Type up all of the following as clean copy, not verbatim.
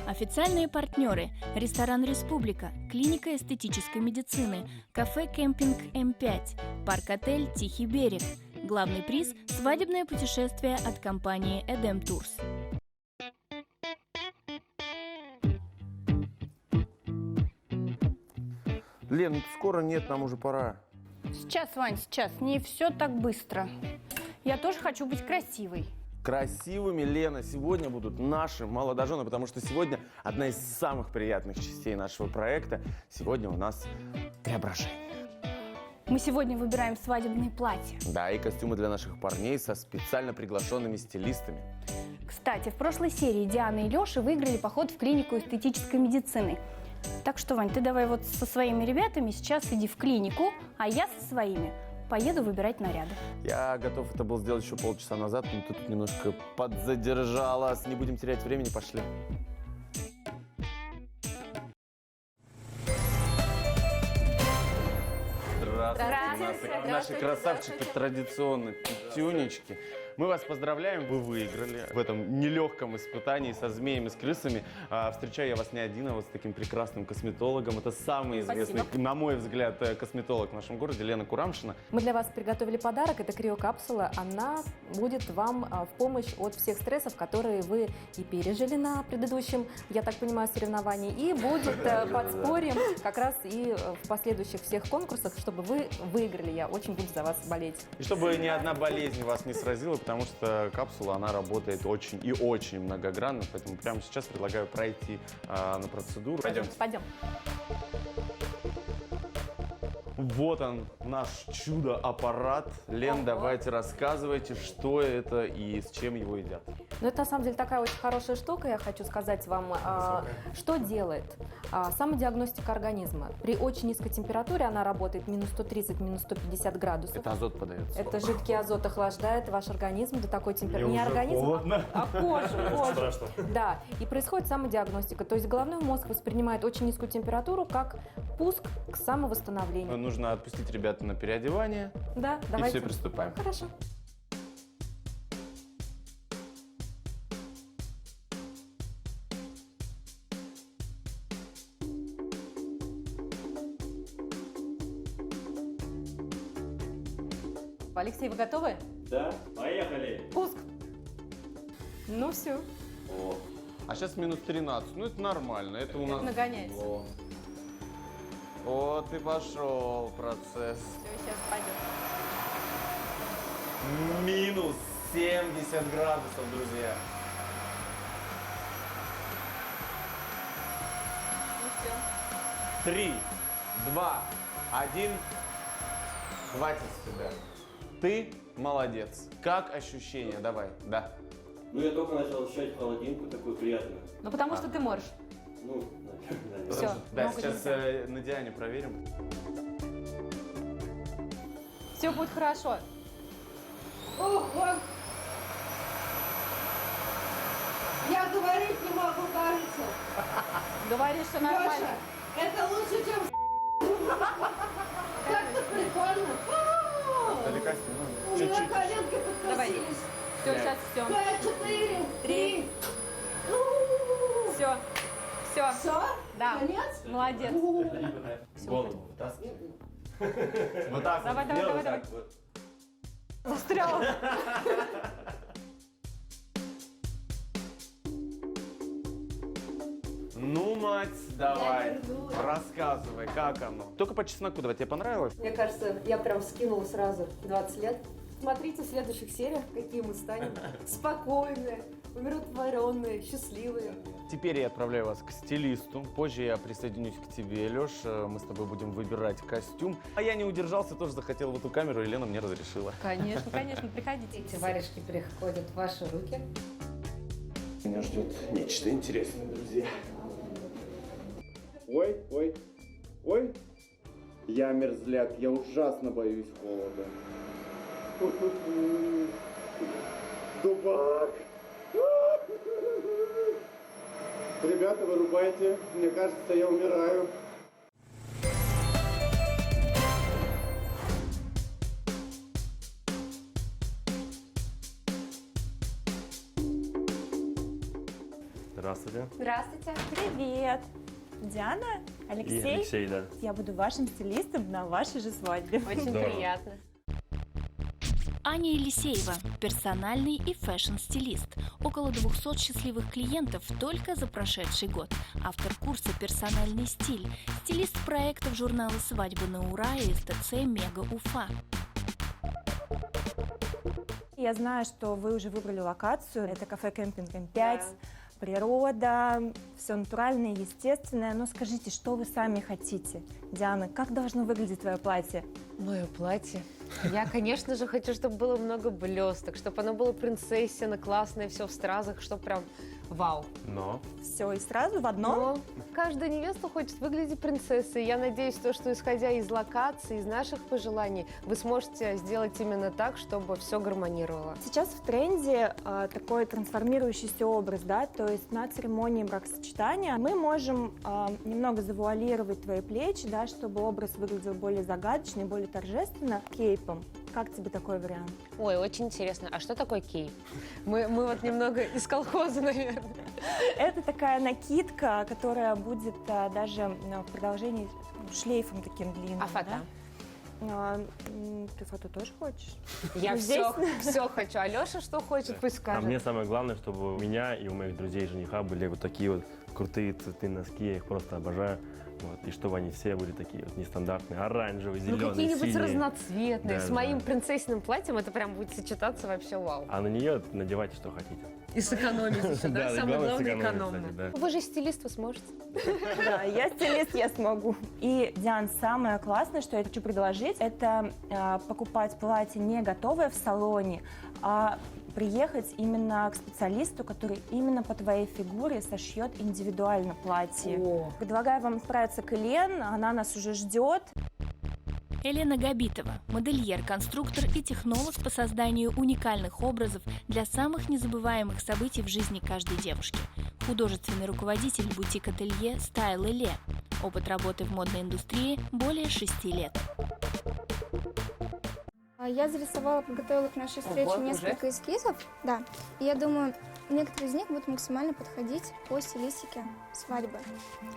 Официальные партнеры – ресторан «Республика», клиника эстетической медицины, кафе-кемпинг М5, парк-отель «Тихий берег». Главный приз – свадебное путешествие от компании «Эдем Турс». Лен, ну скоро нет, нам уже пора. Сейчас, Вань, сейчас. Не все так быстро. Я тоже хочу быть красивой. Красивыми, Лена, сегодня будут наши молодожены, потому что сегодня одна из самых приятных частей нашего проекта. Сегодня у нас преображение. Мы сегодня выбираем свадебные платья. Да, и костюмы для наших парней со специально приглашенными стилистами. Кстати, в прошлой серии Диана и Леша выиграли поход в клинику эстетической медицины. Так что, Вань, ты давай вот со своими ребятами сейчас иди в клинику, а я со своими поеду выбирать наряды. Я готов это был сделать еще полчаса назад, но ты тут немножко подзадержалась. Не будем терять времени, пошли. Здравствуйте. Наши красавчики традиционно, пятюнечки. Мы вас поздравляем, вы выиграли в этом нелегком испытании со змеями, с крысами. Встречаю я вас не один, а вот с таким прекрасным косметологом. Это самый известный, на мой взгляд, косметолог в нашем городе, Лена Курамшина. Мы для вас приготовили подарок, это криокапсула. Она будет вам в помощь от всех стрессов, которые вы и пережили на предыдущем, я так понимаю, соревновании, и будет подспорьем как раз и в последующих всех конкурсах, чтобы вы выиграли. Я очень буду за вас болеть. И чтобы ни одна болезнь вас не сразила, потому что капсула, она работает очень и очень многогранно, поэтому прямо сейчас предлагаю пройти на процедуру. Пойдемте. Пойдем. Вот он, наш чудо-аппарат. Лен, давайте рассказывайте, что это и с чем его едят. Ну, это на самом деле такая очень хорошая штука, я хочу сказать вам, что делает. Самодиагностика организма. При очень низкой температуре она работает минус 130, минус 150 градусов. Это азот подается. Это жидкий азот охлаждает ваш организм до такой температуры. Не организм, а кожу. Да, и происходит самодиагностика. То есть головной мозг воспринимает очень низкую температуру как пуск к самовосстановлению. Нужно отпустить ребят на переодевание. Да, И давайте. все, приступаем. Хорошо. Алексей, вы готовы? Да, поехали. Пуск. Ну все. О, А сейчас минус 13. Ну, это нормально. Это у нас... Нагоняйся. Вот и пошел процесс. Все, сейчас пойдет. Минус 70 градусов, друзья. Ну все. 3, 2, 1. Хватит с тебя. Ты молодец. Как ощущения? Давай, да. ну я только начал ощущать холодинку такую приятную. Ну потому что ты можешь. Ну, наверное. Всё. Да, много сейчас нельзя. на Диане проверим. Все будет хорошо. Ого! Я говорить не могу, кажется. Говоришь, что нормально. Леша, это лучше, чем как-то прикольно. Далеко снимаем. У меня Чуть-чуть. коленки Давай. подкосились. Все, сейчас все. 5, 4, 3. Все. Все. Все? Да. Конец? Молодец. Голову вытаскивай. Вот так Давай, вот давай, сделай, давай, так вот. Застряла. Ну, мать, давай, вернулась. рассказывай, как оно. Только по чесноку давай, тебе понравилось? Мне кажется, я прям скинула сразу 20 лет. Смотрите в следующих сериях, какие мы станем. Спокойные, умиротворенные, счастливые. Теперь я отправляю вас к стилисту. Позже я присоединюсь к тебе, Леш. Мы с тобой будем выбирать костюм. А я не удержался, тоже захотел в эту камеру, и Лена мне разрешила. Конечно, конечно, приходите. Эти варежки приходят в ваши руки. Меня ждет нечто интересное, друзья. Ой, ой, ой. Я мерзляк, я ужасно боюсь холода. Дубак. Ребята, вырубайте. Мне кажется, я умираю. Здравствуйте. Здравствуйте. Привет! Диана, И Алексей. Алексей, да. Я буду вашим стилистом на вашей же свадьбе. Очень Здорово. приятно. Аня Елисеева – персональный и фэшн-стилист. Около 200 счастливых клиентов только за прошедший год. Автор курса «Персональный стиль». Стилист проектов журнала «Свадьбы на ура» и СТЦ «Мега Уфа». Я знаю, что вы уже выбрали локацию. Это кафе «Кемпинг М5». Да. Природа, все натуральное, естественное. Но скажите, что вы сами хотите? Диана, как должно выглядеть твое платье? Мое платье. Я, конечно же, хочу, чтобы было много блесток, чтобы оно было принцессино, классное, все в стразах, чтобы прям вау. Но Все и сразу в одном? Но каждая невеста хочет выглядеть принцессой. Я надеюсь, что исходя из локации, из наших пожеланий, вы сможете сделать именно так, чтобы все гармонировало. Сейчас в тренде такой трансформирующийся образ, да, то есть на церемонии бракосочетания мы можем немного завуалировать твои плечи, да, чтобы образ выглядел более загадочно и более торжественно кейпом. Как тебе такой вариант? Ой, очень интересно. А что такое кейп? Мы вот немного из колхоза, наверное. Это такая накидка, которая будет даже в продолжении шлейфом таким длинным. А фата? Да? Ты фото тоже хочешь? Я Ну, все хочу. Алеша что хочет, пусть А скажет. мне самое главное, чтобы у меня и у моих друзей и жениха были вот такие вот крутые цветы носки, я их просто обожаю. Вот, и чтобы они все были такие вот нестандартные, оранжевые, Ну, зеленые, какие-нибудь синие. разноцветные. Да, С моим да. принцессиным платьем это прям будет сочетаться вообще вау. А на нее надевайте, что хотите. И сэкономить еще, да? Да, Самое главное, сэкономить, экономно. кстати, да. Вы же стилист, вы сможете. Да, я стилист, я смогу. И, Диан, самое классное, что я хочу предложить, это покупать платье не готовое в салоне, а приехать именно к специалисту, который именно по твоей фигуре сошьет индивидуально платье. О. Предлагаю вам отправиться к Элен, она нас уже ждет. Елена Габитова – модельер, конструктор и технолог по созданию уникальных образов для самых незабываемых событий в жизни каждой девушки. Художественный руководитель бутик-ателье «Стайл Эле». Опыт работы в модной индустрии более 6 лет. Я зарисовала, подготовила к нашей встрече Ого, несколько эскизов. Да. И я думаю, некоторые из них будут максимально подходить по стилистике свадьбы.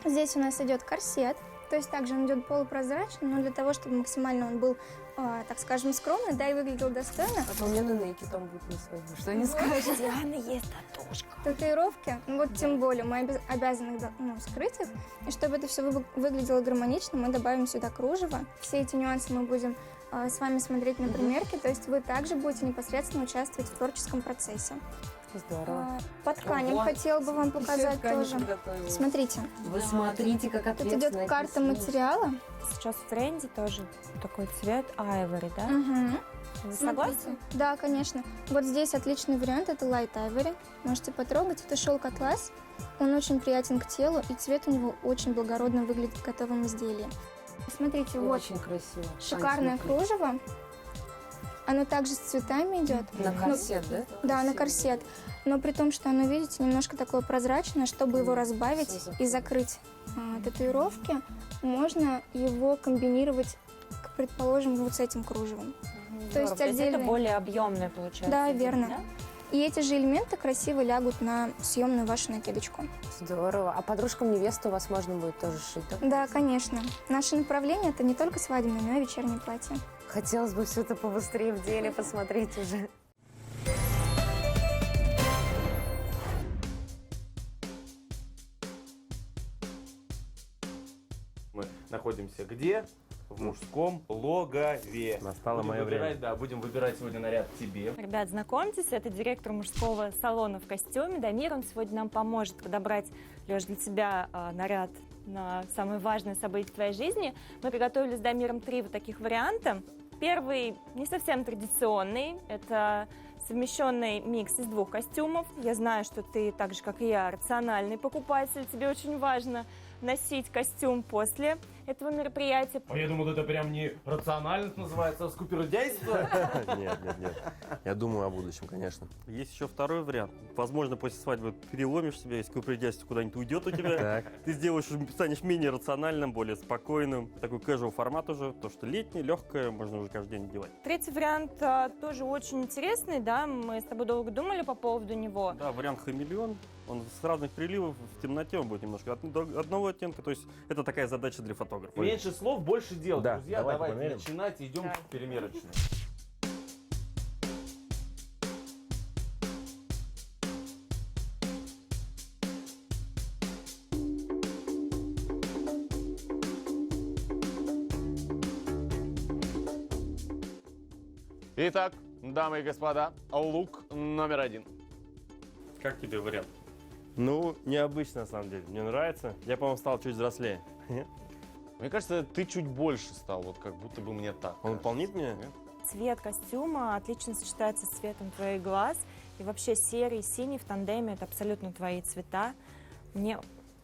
Здесь у нас идет корсет. То есть также он идет полупрозрачный, но для того, чтобы максимально он был, так скажем, скромный, да, и выглядел достойно. А то у меня на нейке там будет на своем. Что не скажешь? Диана есть татушка. Татуировки, ну вот тем более, мы обязаны их скрыть их. И чтобы это все выглядело гармонично, мы добавим сюда кружево. Все эти нюансы мы будем с вами смотреть на примерке, то есть вы также будете непосредственно участвовать в творческом процессе. Здорово. По тканям Ого. хотела бы вам показать тоже. Смотрите. Вы смотрите, как Тут ответственно идет карта отнеслись. материала. Сейчас в тренде тоже такой цвет айвори, да? Мгм. Вы Смотрите. согласны? Да, конечно. Вот здесь отличный вариант, это Light Ivory. Можете потрогать, это шелк атлас. Он очень приятен к телу, и цвет у него очень благородно выглядит в готовом изделии. Смотрите, вот Очень красиво. шикарное Ань, смотри. кружево. Оно также с цветами идет. На корсет, да? Да, на корсет. Но при том, что оно, видите, немножко такое прозрачное, чтобы его разбавить всё и закрыть татуировки, можно его комбинировать, предположим, вот с этим кружевом. То есть Это отдельно. более объемное получается. Да, изделие, верно. да? И эти же элементы красиво лягут на съемную вашу накидочку. Здорово. А подружкам невесты у вас можно будет тоже шить, да? Да, конечно. Наше направление — это не только свадебное, но и вечернее платье. Хотелось бы все это побыстрее в деле посмотреть уже. Мы находимся где? В мужском логове. Настало Будем мое выбирать, время. Да, будем выбирать сегодня наряд тебе. Ребят, знакомьтесь, это директор мужского салона в костюме. Дамир, он сегодня нам поможет подобрать, Лёш, для тебя наряд на самое важное событие в твоей жизни. Мы приготовили с Дамиром 3 вот таких варианта. Первый не совсем традиционный, это совмещенный микс из 2 костюмов. Я знаю, что ты, так же как и я, рациональный покупатель, тебе очень важно носить костюм после этого мероприятия. Я думал, это прям не рациональность называется, а скупердяйство. Нет. Я думаю о будущем, конечно. Есть еще второй вариант. Возможно, после свадьбы переломишь себя, если купридяйство куда-нибудь уйдет у тебя. Ты станешь менее рациональным, более спокойным. Такой casual формат уже, то, что летний, легкое, можно уже каждый день надевать. Третий вариант тоже очень интересный, да, мы с тобой долго думали по поводу него. Да, вариант хамелеон. Он с разных приливов, в темноте он будет немножко одного оттенка. То есть это такая задача для фотографа. Меньше слов, больше дел. Да, Друзья, давайте давайте померим. начинать, идем Да. в перемерочную. Итак, дамы и господа, лук номер 1. Как тебе вариант? Ну, необычно на самом деле. Мне нравится. Я, по-моему, стал чуть взрослее. Мне кажется, ты чуть больше стал, вот как будто бы мне так. Он полнит меня? Нет? Цвет костюма отлично сочетается с цветом твоих глаз. И вообще серый и синий в тандеме – это абсолютно твои цвета. Мне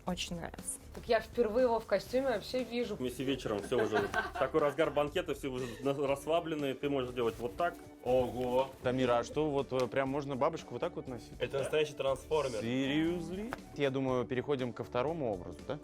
очень нравится. Так я впервые его в костюме вообще вижу. Если вечером все уже, такой разгар банкета, все уже расслабленные, ты можешь делать вот так. Ого! Тамира, а что, вот прям можно бабочку вот так вот носить? Это настоящий трансформер. Seriously? Я думаю, переходим ко второму образу, да?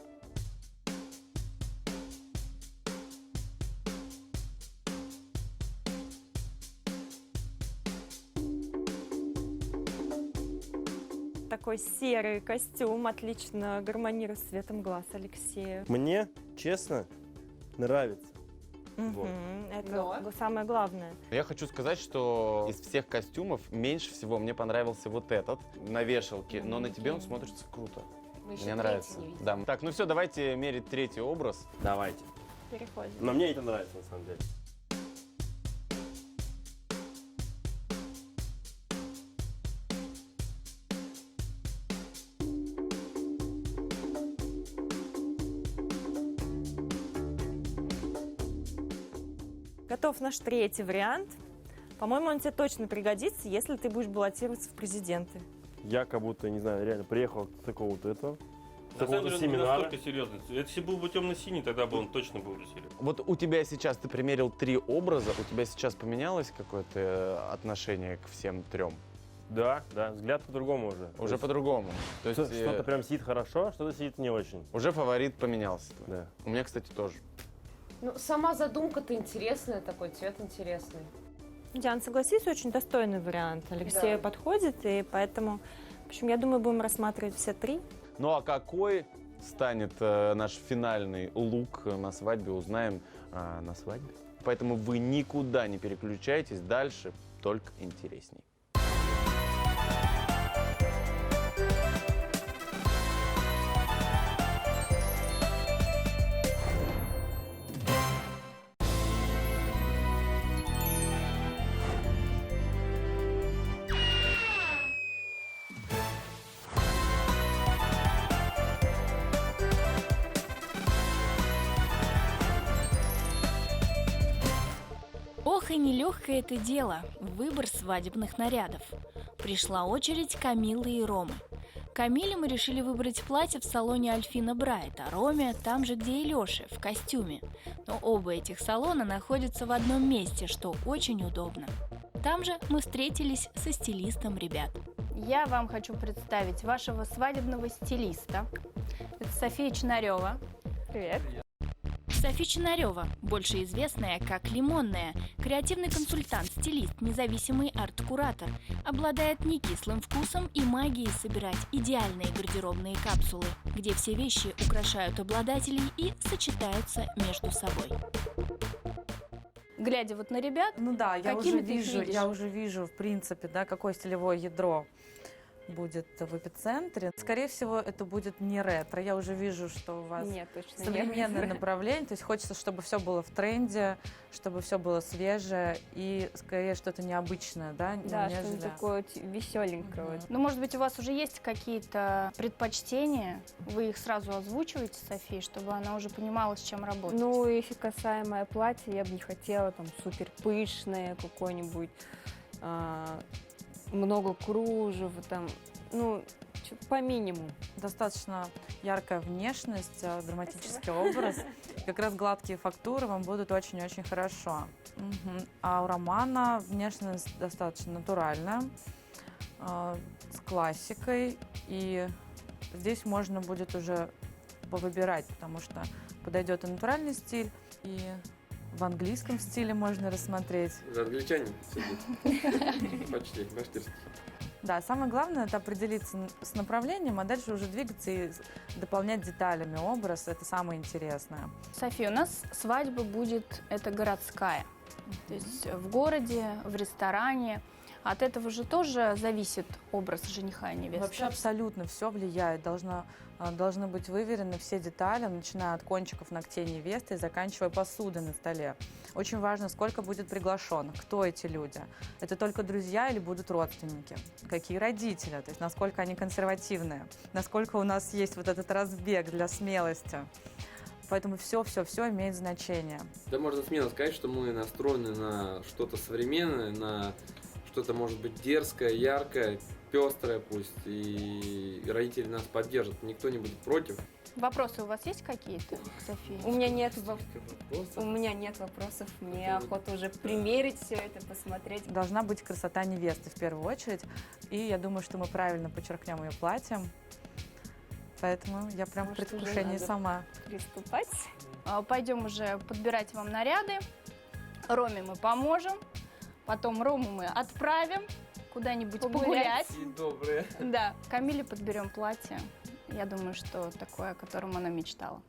Такой серый костюм отлично гармонирует с цветом глаз Алексея. Мне, честно, нравится. Вот. Это самое главное. Я хочу сказать, что из всех костюмов меньше всего мне понравился вот этот на вешалке, но на тебе он смотрится круто. Мы еще Мне третий нравится. не видели. Да. Так, ну все, давайте мерить третий образ. Давайте. Переходим. Но мне это нравится, на самом деле. Готов наш третий вариант. По-моему, он тебе точно пригодится, если ты будешь баллотироваться в президенты. Я как будто, не знаю, реально приехал с какого-то этого. С На самом какого-то деле, он не семинара. настолько серьезный. Если был бы темно-синий, тогда бы он точно был бы серьезный. Вот у тебя сейчас, ты примерил 3 образа, у тебя сейчас поменялось какое-то отношение к всем 3? Да, взгляд по-другому уже. Уже по-другому. То есть Что-то прям сидит хорошо, что-то сидит не очень. уже фаворит поменялся. Да. У меня, кстати, тоже. Ну, сама задумка-то интересная, такой цвет интересный. Диана, согласись, очень достойный вариант. Алексею Да. подходит, и поэтому, в общем, я думаю, будем рассматривать все 3. Ну а какой станет наш финальный лук на свадьбе, узнаем на свадьбе. Поэтому вы никуда не переключайтесь, дальше только интересней. Ох и нелегкое это дело – выбор свадебных нарядов. Пришла очередь Камилы и Ромы. Камиле мы решили выбрать платье в салоне Альфина Брайт, а Роме там же, где и Лёше, в костюме. Но оба этих салона находятся в одном месте, что очень удобно. Там же мы встретились со стилистом ребят. Я вам хочу представить вашего свадебного стилиста. Это София Чинарева. Привет. София Чинарева, больше известная как Лимонная, креативный консультант, стилист, независимый арт-куратор, обладает некислым вкусом и магией собирать идеальные гардеробные капсулы, где все вещи украшают обладателей и сочетаются между собой. Глядя вот на ребят, Ну да, какими ты их видишь? я уже вижу, в принципе, да, какое стилевое ядро будет в эпицентре. Скорее всего, это будет не ретро. Я уже вижу, что у вас Нет, точно современное направление. То есть хочется, чтобы все было в тренде, чтобы все было свежее и скорее что-то необычное, да, Да, нежели- что-нибудь такое веселенькое. Вот. Ну, может быть, у вас уже есть какие-то предпочтения? Вы их сразу озвучиваете, Софии, чтобы она уже понимала, с чем работать? Ну, если касаемо платья, я бы не хотела там супер пышное какое-нибудь, много кружев, там, ну, по минимуму. Достаточно яркая внешность, драматический образ. Как раз гладкие фактуры вам будут очень-очень хорошо. Мгм. А у Романа внешность достаточно натуральная, с классикой. И здесь можно будет уже повыбирать, потому что подойдет и натуральный стиль, и в английском стиле можно рассмотреть. За англичане сидит. Почти, мастерски. Да, самое главное — это определиться с направлением, а дальше уже двигаться и дополнять деталями образ. Это самое интересное. София, у нас свадьба будет, это городская. То есть в городе, в ресторане. От этого же тоже зависит образ жениха и невесты. Вообще абсолютно все влияет. Должны быть выверены все детали, начиная от кончиков ногтей невесты и заканчивая посудой на столе. Очень важно, сколько будет приглашенных, кто эти люди. Это только друзья или будут родственники? Какие родители? То есть насколько они консервативные? Насколько у нас есть вот этот разбег для смелости? Поэтому все имеет значение. Да, можно смело сказать, что мы настроены на что-то современное, на что-то, может быть, дерзкое, яркое, пестрое пусть, и родители нас поддержат, никто не будет против. Вопросы у вас есть какие-то, София? У меня нет вопросов. Мне охота уже примерить все это, посмотреть. Должна быть красота невесты в первую очередь. И я думаю, что мы правильно подчеркнем ее платьем. Поэтому я прям в предвкушении сама. Приступать. Пойдем уже подбирать вам наряды. Роме мы поможем. Потом Рому мы отправим куда-нибудь погулять. И добрые. Да, Камиле подберем платье. Я думаю, что такое, о котором она мечтала.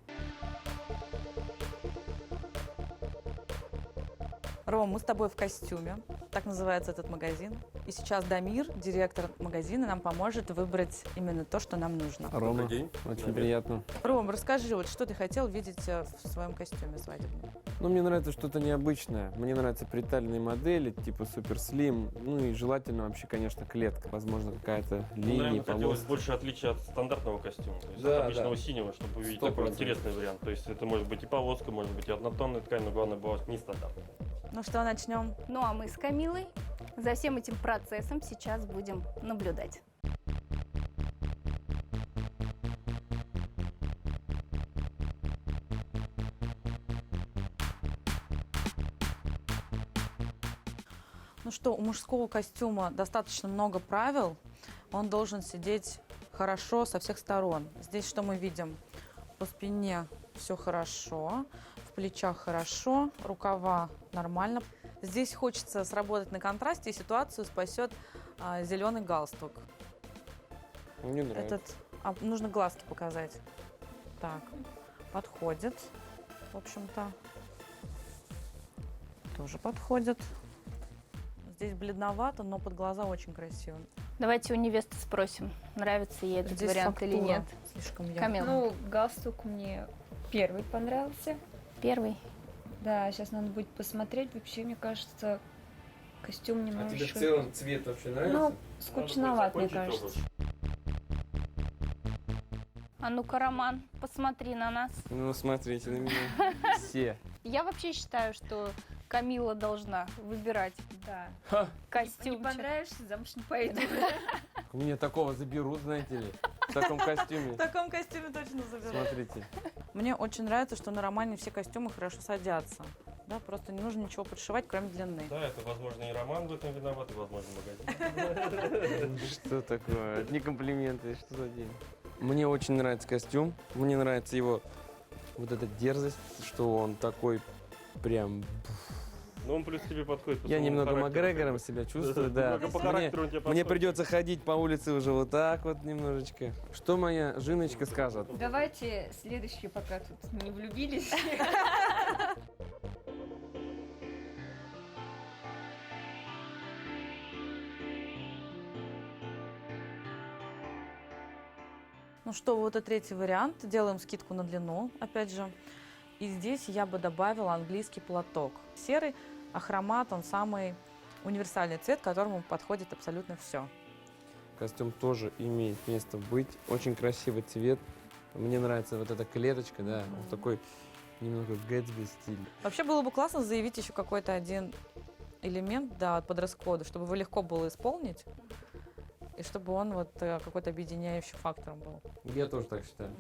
Ром, мы с тобой в костюме. Так называется этот магазин. И сейчас Дамир, директор магазина, нам поможет выбрать именно то, что нам нужно. Рома, очень приятно. Ром, расскажи, вот что ты хотел видеть в своем костюме свадебном? Ну, мне нравится что-то необычное. Мне нравятся приталенные модели, типа Супер Слим. Ну и желательно вообще, конечно, клетка. Возможно, какая-то линия, Наверное, хотелось полоска. больше отличия от стандартного костюма. То есть Да, от обычного да. синего, чтобы увидеть 100%. такой интересный вариант. То есть это может быть и полоска, может быть и однотонная ткань, но главное была нестандартная. Ну что, начнем? Ну а мы с Камилой за всем этим процессом сейчас будем наблюдать. Ну что, у мужского костюма достаточно много правил. Он должен сидеть хорошо со всех сторон. Здесь что мы видим? По спине все хорошо, в плечах хорошо, рукава нормально. Здесь хочется сработать на контрасте, и ситуацию спасет зеленый галстук. Мне нравится. Нужно глазки показать. Так, подходит, в общем-то. Тоже подходит. Здесь бледновато, но под глаза очень красиво. Давайте у невесты спросим, нравится ей этот Здесь вариант фактура или нет. слишком яркая. Камила. Ну, галстук мне первый понравился. Первый? Да, сейчас надо будет посмотреть. Вообще, мне кажется, костюм А тебе немножечко... в целом цвет вообще нравится? Ну, скучноват, мне кажется. А ну-ка, Роман, посмотри на нас. Ну, смотрите на меня. Все. Я вообще считаю, что Камила должна выбирать Да. костюм. Не понравишься, замуж не пойду. У меня такого заберут, знаете ли. В таком костюме. В таком костюме точно заберут. Смотрите. Мне очень нравится, что на Романе все костюмы хорошо садятся. Да, просто не нужно ничего подшивать, кроме длины. Да, это, возможно, и Роман в этом виноват, и, возможно, магазин. Что такое? Это не комплименты, что за день? Мне очень нравится костюм. Мне нравится его вот эта дерзость, что он такой прям... Ну, он плюс тебе подходит. по Я своему немного характеру. Макгрегором себя чувствую, да. Немного по характеру он тебе Мне подходит. придется ходить по улице уже вот так вот немножечко. Что моя Жиночка скажет? Давайте следующие, пока тут не влюбились. Ну что, вот и третий вариант. Делаем скидку на длину, опять же. И здесь я бы добавила английский платок. Серый ахромат, он самый универсальный цвет, к которому подходит абсолютно все. Костюм тоже имеет место быть. Очень красивый цвет. Мне нравится вот эта клеточка, да, вот такой немного Гэтсби стиль. Вообще было бы классно заявить еще какой-то один элемент, да, под дресс-коду, чтобы его легко было исполнить. и чтобы он вот какой-то объединяющим фактором был. Я тоже так считаю.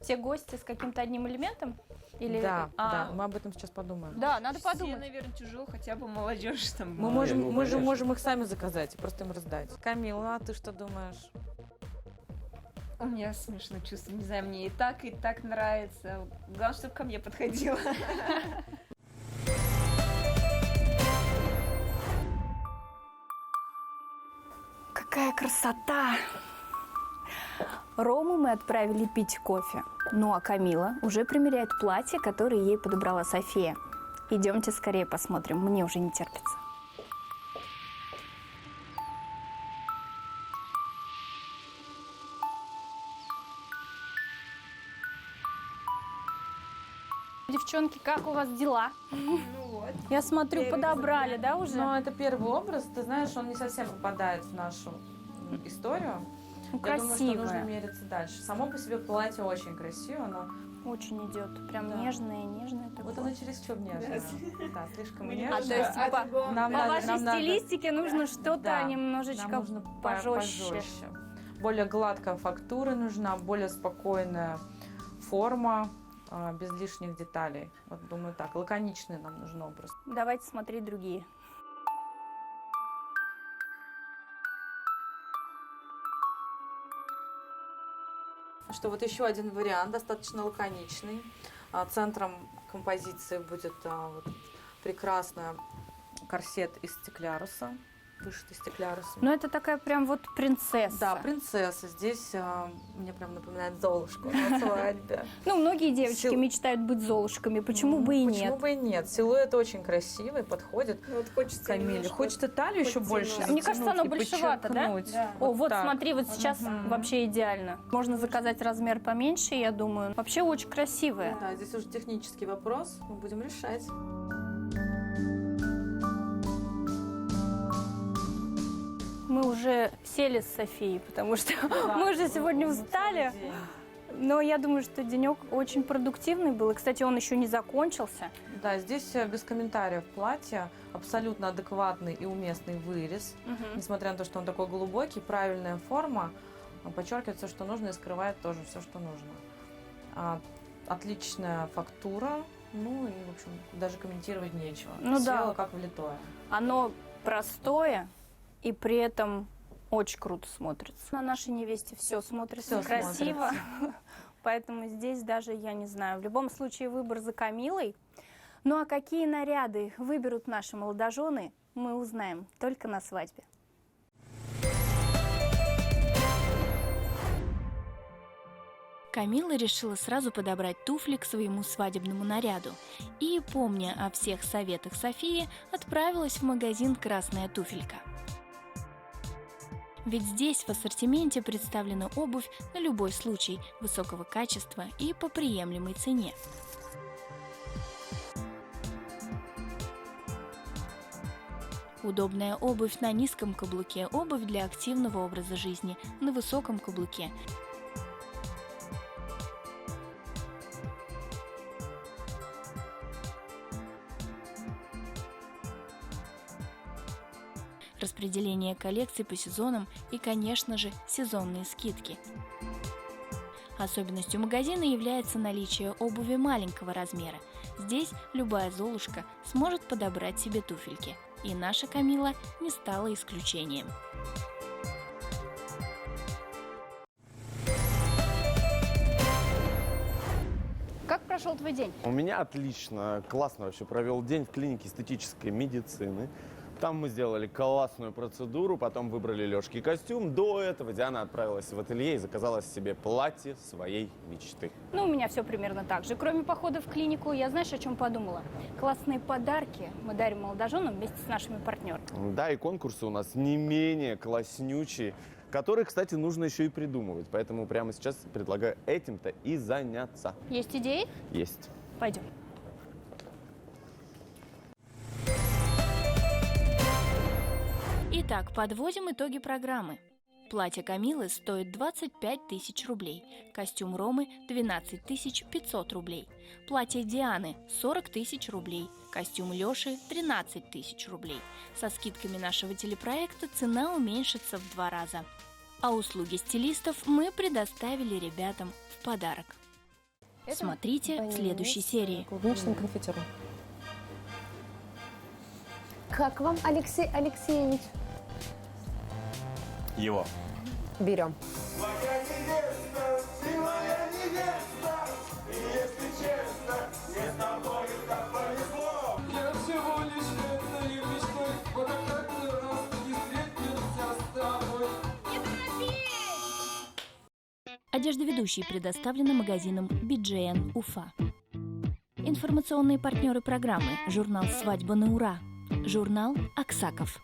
Все гости с каким-то одним элементом? Или... Да, мы об этом сейчас подумаем. Да, надо подумать. Все, наверное, чужого, хотя бы молодежь там. Мы можем их сами заказать и просто им раздать. Камила, а ты что думаешь? У меня смешное чувство, не знаю, мне и так нравится. Главное, чтобы ко мне подходило. Какая красота! Рому мы отправили пить кофе. Ну а Камила уже примеряет платье, которое ей подобрала София. Идемте скорее посмотрим, мне уже не терпится. Девчонки, как у вас дела? Ну вот. Я смотрю, подобрали, да, уже? Ну, это первый образ. Ты знаешь, он не совсем попадает в нашу историю. Ну, Я думаю, что нужно красивое. мериться дальше. Само по себе платье очень красиво, но... Очень идет. Прям Да. нежное такое. Вот оно чересчур нежное. Да, слишком нежное. А то есть по вашей нам стилистике нужно что-то Да, немножечко нам нужно пожестче. Более гладкая фактура нужна, более спокойная форма, без лишних деталей. Вот думаю так, лаконичный нам нужен образ. Давайте смотреть другие. Что вот еще один вариант, достаточно лаконичный. Центром композиции будет вот прекрасный корсет из стекляруса, вышитый стеклярусом. Ну, это такая прям вот принцесса. Да, принцесса. Здесь мне прям напоминает Золушку на свадьбе. Ну, многие девочки мечтают быть Золушками, почему бы и нет? Почему бы и нет? Силуэт очень красивый, подходит хочется Камиле. Хочется талию еще больше. Мне кажется, она затянуть и большевато, да? подчеркнуть. О, вот так. смотри, вот сейчас вообще идеально. Можно заказать размер поменьше, я думаю. Вообще очень красивая. Да, здесь уже технический вопрос, мы будем решать. Мы уже сели с Софией, потому что мы уже сегодня устали. Но я думаю, что денек очень продуктивный был. И, кстати, он еще не закончился. Да, здесь без комментариев платье. Абсолютно адекватный и уместный вырез. Несмотря на то, что он такой глубокий, правильная форма. Подчеркивает все, что нужно, и скрывает тоже все, что нужно. Отличная фактура. Ну и, в общем, даже комментировать нечего. Ну Село да. как влитое. Оно простое и при этом очень круто смотрится. На нашей невесте все смотрится Всё красиво. смотрится. Поэтому здесь даже, я не знаю, в любом случае выбор за Камилой. Ну а какие наряды выберут наши молодожены, мы узнаем только на свадьбе. Камила решила сразу подобрать туфли к своему свадебному наряду и, помня о всех советах Софии, отправилась в магазин «Красная туфелька». Ведь здесь в ассортименте представлена обувь на любой случай, высокого качества и по приемлемой цене. Удобная обувь на низком каблуке, обувь для активного образа жизни на высоком каблуке. Распределение коллекций по сезонам и, конечно же, сезонные скидки. Особенностью магазина является наличие обуви маленького размера. Здесь любая золушка сможет подобрать себе туфельки. И наша Камила не стала исключением. Как прошел твой день? У меня отлично, классно вообще провел день в клинике эстетической медицины. Там мы сделали классную процедуру, потом выбрали Лёшке костюм. До этого Диана отправилась в ателье и заказала себе платье своей мечты. Ну, у меня все примерно так же. Кроме похода в клинику, я знаешь, о чем подумала? Классные подарки мы дарим молодоженам вместе с нашими партнерами. Да, и конкурсы у нас не менее класснючие, которые, кстати, нужно еще и придумывать. Поэтому прямо сейчас предлагаю этим-то и заняться. Есть идеи? Есть. Пойдем. Итак, подводим итоги программы. Платье Камилы стоит 25 тысяч рублей, костюм Ромы – 12 500 рублей, платье Дианы – 40 тысяч рублей, костюм Лёши – 13 тысяч рублей. Со скидками нашего телепроекта цена уменьшится в 2 раза. А услуги стилистов мы предоставили ребятам в подарок. Смотрите в следующей серии. Клубничным конфитюром. Как вам, Алексей Алексеевич? Его. Берем. Одежда ведущей предоставлена магазином BJN Уфа. Информационные партнеры программы: журнал «Свадьба на ура», журнал «Аксаков».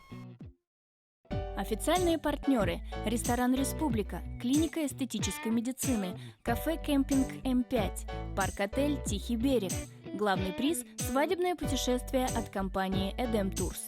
Официальные партнеры: ресторан «Республика», клиника эстетической медицины, кафе «Кемпинг М5», парк-отель «Тихий берег». Главный приз – свадебное путешествие от компании Edem Tours.